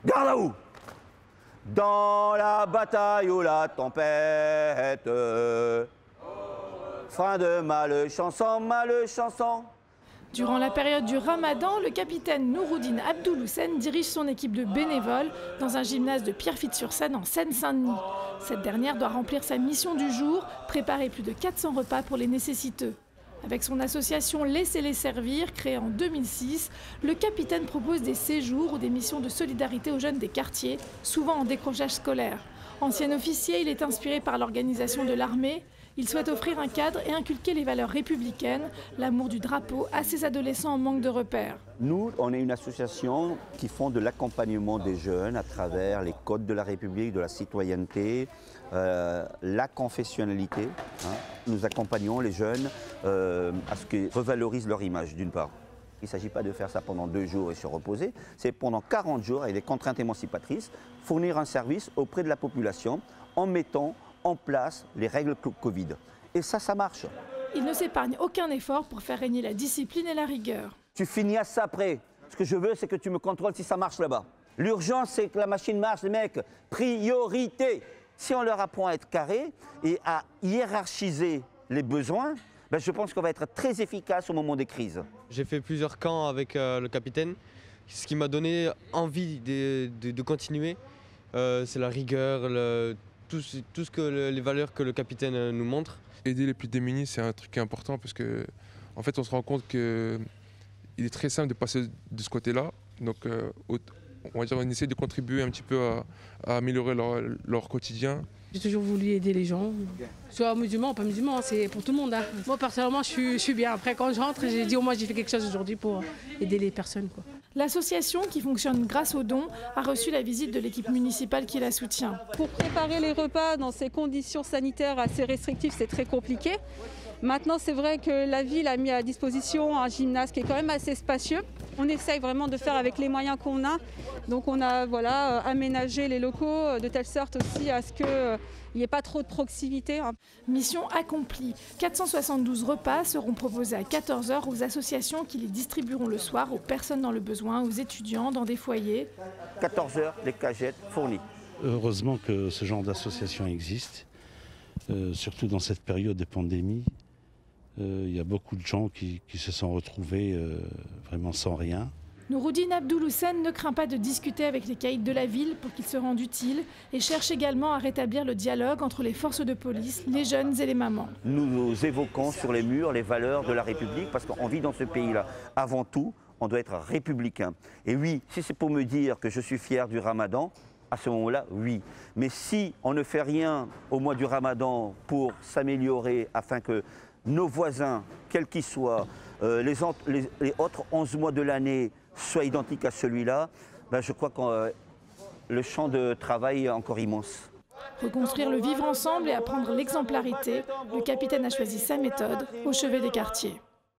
Garde à vous! Dans la bataille ou la tempête, fin de male chanson. Durant la période du Ramadan, le capitaine Nouroudine Abdouloussen dirige son équipe de bénévoles dans un gymnase de Pierrefitte-sur-Seine en Seine-Saint-Denis. Cette dernière doit remplir sa mission du jour, préparer plus de 400 repas pour les nécessiteux. Avec son association Laissez-les servir, créée en 2006, le capitaine propose des séjours ou des missions de solidarité aux jeunes des quartiers, souvent en décrochage scolaire. Ancien officier, il est inspiré par l'organisation de l'armée. Il souhaite offrir un cadre et inculquer les valeurs républicaines, l'amour du drapeau à ces adolescents en manque de repères. Nous, on est une association qui font de l'accompagnement des jeunes à travers les codes de la République, de la citoyenneté, la confessionnalité. Nous accompagnons les jeunes à ce qu'ils revalorisent leur image, d'une part. Il ne s'agit pas de faire ça pendant 2 jours et se reposer, c'est pendant 40 jours avec des contraintes émancipatrices, fournir un service auprès de la population en mettant en place les règles Covid. Et ça marche. Il ne s'épargne aucun effort pour faire régner la discipline et la rigueur. Tu finis à ça après. Ce que je veux, c'est que tu me contrôles si ça marche là-bas. L'urgence, c'est que la machine marche, les mecs. Priorité. Si on leur apprend à être carré et à hiérarchiser les besoins, ben je pense qu'on va être très efficace au moment des crises. J'ai fait plusieurs camps avec le capitaine. Ce qui m'a donné envie de continuer, c'est la rigueur, tout ce que les valeurs que le capitaine nous montre. Aider les plus démunis, c'est un truc qui est important parce que, en fait, on se rend compte qu'il est très simple de passer de ce côté-là. Donc, on va dire, on essaie de contribuer un petit peu à améliorer leur quotidien. J'ai toujours voulu aider les gens, soit musulmans ou pas musulmans, c'est pour tout le monde. Moi, personnellement, je suis bien. Après, quand je rentre, j'ai dit au moins j'ai fait quelque chose aujourd'hui pour aider les personnes, quoi. L'association, qui fonctionne grâce aux dons, a reçu la visite de l'équipe municipale qui la soutient. Pour préparer les repas dans ces conditions sanitaires assez restrictives, c'est très compliqué. Maintenant, c'est vrai que la ville a mis à disposition un gymnase qui est quand même assez spacieux. On essaye vraiment de faire avec les moyens qu'on a. Donc on a aménagé les locaux de telle sorte aussi à ce qu'il n'y ait pas trop de proximité. Mission accomplie. 472 repas seront proposés à 14 h aux associations qui les distribueront le soir aux personnes dans le besoin, aux étudiants dans des foyers. 14 h, les cagettes fournies. Heureusement que ce genre d'association existe, surtout dans cette période de pandémie. Il y a beaucoup de gens qui se sont retrouvés vraiment sans rien. Nouroudine Abdouloussen ne craint pas de discuter avec les caïds de la ville pour qu'ils se rendent utiles et cherche également à rétablir le dialogue entre les forces de police, les jeunes et les mamans. Nous évoquons sur les murs les valeurs de la République parce qu'on vit dans ce pays-là. Avant tout, on doit être républicain. Et oui, si c'est pour me dire que je suis fier du Ramadan, à ce moment-là, oui. Mais si on ne fait rien au mois du Ramadan pour s'améliorer afin que nos voisins, quels qu'ils soient, les autres 11 mois de l'année soient identiques à celui-là, ben je crois que le champ de travail est encore immense. Reconstruire le vivre ensemble et apprendre l'exemplarité, le capitaine a choisi sa méthode au chevet des quartiers.